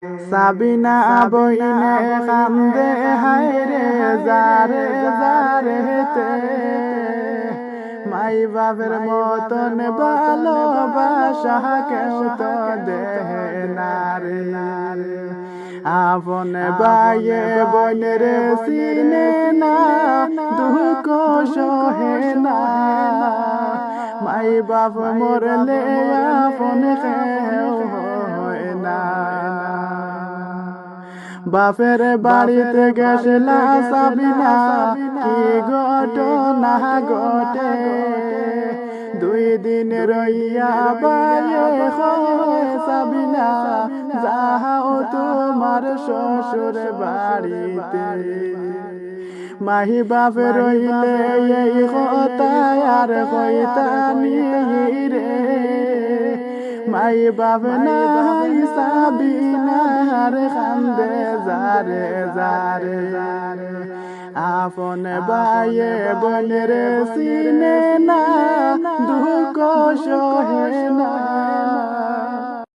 সাবিনা বইনে কান্দে হায়রে যারে যারেতে মাই বাপের মতন ভালোবাসা কেউ তো দেহে না রে। আপন ভাইয়ে বোনের সিনে না দুঃখ সহে না, মাই বাপ মরলে আপন কেউ হয় না। বাপের বাড়িতে গেছলা সাবিনা কি ঘটনা ঘটে, 2 দিন রইয়া বাইয়ে হয় সাবিনা যাও তোমার শ্বশুর বাড়িতে। মাহি বাপ রইলে এই কথা আর কইতানি রে, মাই বাপ নাই সাবিনার কান্দে যারে যারে। আপন ভাইয়ে বোনের সিনে না দুঃখ সহে না,